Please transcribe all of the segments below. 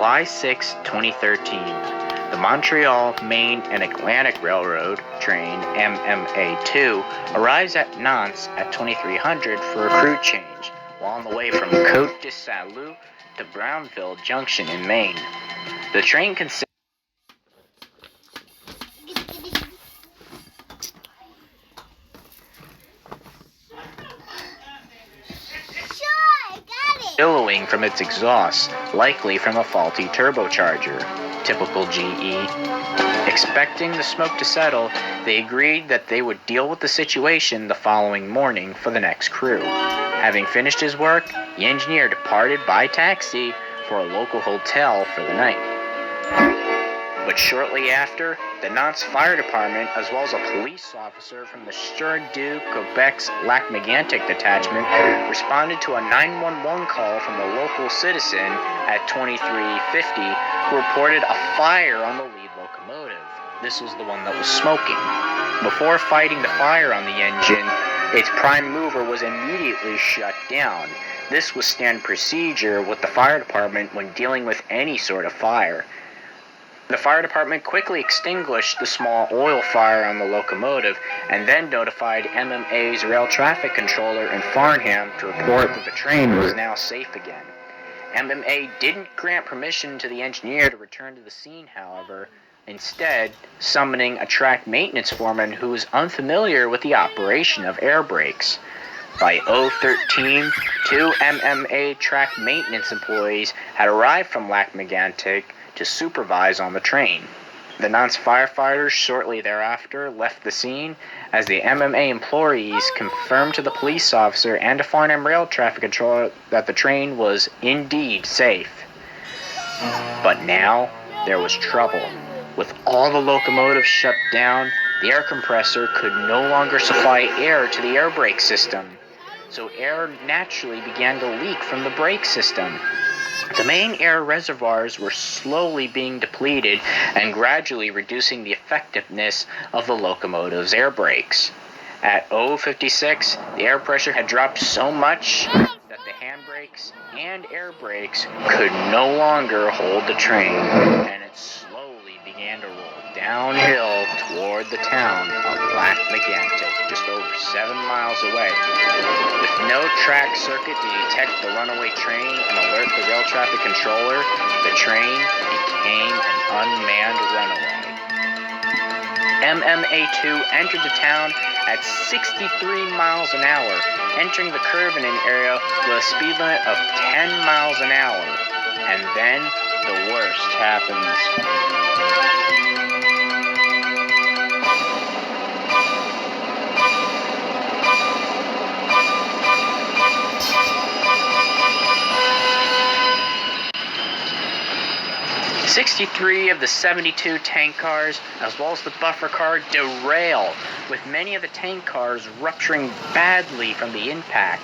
July 6, 2013, the Montreal, Maine and Atlantic Railroad train MMA2 arrives at Nantes at 2300 for a crew change, while on the way from Côte de Saint-Loup to Brownville Junction in Maine. The train consists billowing from its exhaust, likely from a faulty turbocharger. Typical GE. Expecting the smoke to settle, they agreed that they would deal with the situation the following morning for the next crew. Having finished his work, the engineer departed by taxi for a local hotel for the night. But shortly after, the Nantes Fire Department, as well as a police officer from the Stade de Quebec's Lac Mégantic detachment, responded to a 911 call from a local citizen at 2350 who reported a fire on the lead locomotive. This was the one that was smoking. Before fighting the fire on the engine, its prime mover was immediately shut down. This was standard procedure with the fire department when dealing with any sort of fire. The fire department quickly extinguished the small oil fire on the locomotive and then notified MMA's rail traffic controller in Farnham to report that the train was now safe again. MMA didn't grant permission to the engineer to return to the scene, however, instead summoning a track maintenance foreman who was unfamiliar with the operation of air brakes. By 013, two MMA track maintenance employees had arrived from Lac Mégantic to supervise on the train. The Nantes firefighters shortly thereafter left the scene as the MMA employees confirmed to the police officer and to Farnham rail traffic controller that the train was indeed safe. But now there was trouble. With all the locomotives shut down, the air compressor could no longer supply air to the air brake system, so air naturally began to leak from the brake system. The main air reservoirs were slowly being depleted and gradually reducing the effectiveness of the locomotive's air brakes. At 056, the air pressure had dropped so much that the handbrakes and air brakes could no longer hold the train, and it slowly began to roll downhill toward the town of Lac Mégantic, just over 7 miles away. With no track circuit to detect the runaway train and alert the rail traffic controller, the train became an unmanned runaway. MMA2 entered the town at 63 miles an hour, entering the curve in an area with a speed limit of 10 miles an hour. And then the worst happens. 63 of the 72 tank cars, as well as the buffer car, derail, with many of the tank cars rupturing badly from the impact.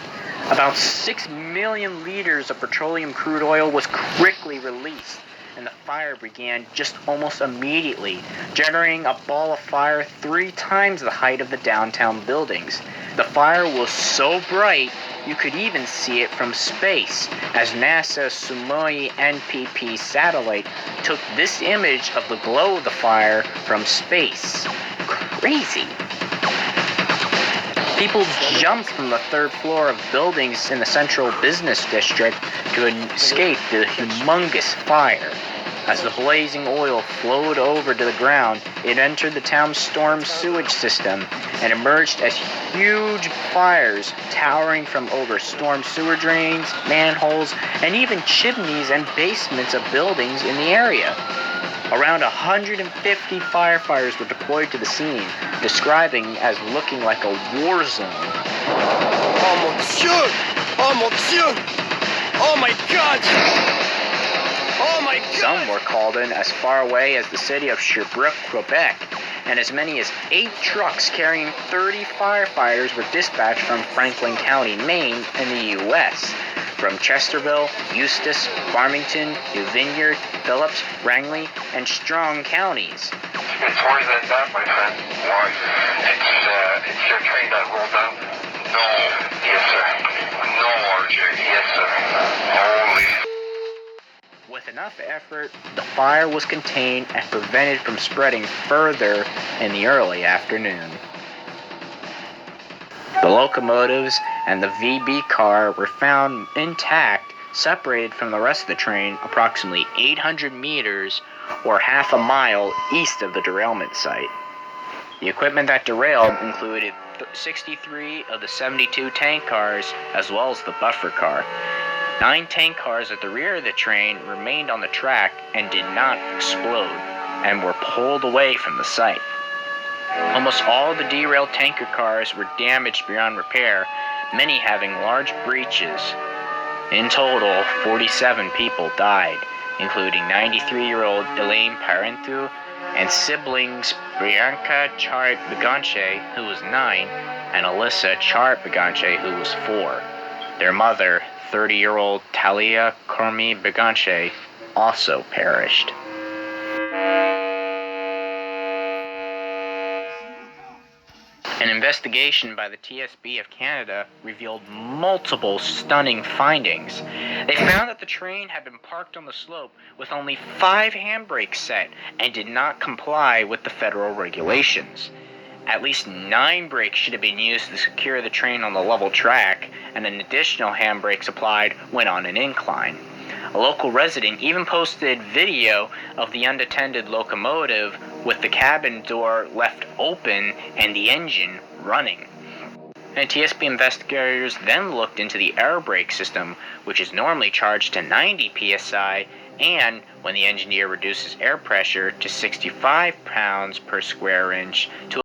About 6 million liters of petroleum crude oil was quickly released, and the fire began just almost immediately, generating a ball of fire 3 times the height of the downtown buildings. The fire was so bright you could even see it from space, as NASA's Sumoi NPP satellite took this image of the glow of the fire from space. Crazy. People jumped from the 3rd floor of buildings in the central business district to escape the humongous fire. As the blazing oil flowed over to the ground, it entered the town's storm sewage system and emerged as huge fires towering from over storm sewer drains, manholes, and even chimneys and basements of buildings in the area. Around 150 firefighters were deployed to the scene, describing as looking like a war zone. Oh mon Dieu! Oh mon Dieu! Oh my God! Oh my God! Some were called in as far away as the city of Sherbrooke, Quebec, and as many as 8 trucks carrying 30 firefighters were dispatched from Franklin County, Maine, in the U.S., from Chesterville, Eustis, Farmington, New Vineyard, Phillips, Rangeley, and Strong counties. It's worse than that, my friend. Why? It's your train that rolled down? No. Yes, sir. No, RJ. Yes, sir. Holy. With With enough effort, the fire was contained and prevented from spreading further in the early afternoon. The locomotives and the VB car were found intact, separated from the rest of the train approximately 800 meters or half a mile east of the derailment site. The equipment that derailed included 63 of the 72 tank cars as well as the buffer car. 9 tank cars at the rear of the train remained on the track and did not explode and were pulled away from the site. Almost all the derailed tanker cars were damaged beyond repair, many having large breaches. In total, 47 people died, including 93-year-old Elaine Parentu and siblings Bianca Chart Biganche, who was 9, and Alyssa Chart Biganche, who was 4. Their mother, 30-year-old Talia Cormi Biganche, also perished. An investigation by the TSB of Canada revealed multiple stunning findings. They found that the train had been parked on the slope with only 5 handbrakes set and did not comply with the federal regulations. At least 9 brakes should have been used to secure the train on the level track, and an additional handbrakes applied when on an incline. A local resident even posted video of the unattended locomotive with the cabin door left open and the engine running. And TSB investigators then looked into the air brake system, which is normally charged to 90 psi, and when the engineer reduces air pressure to 65 pounds per square inch to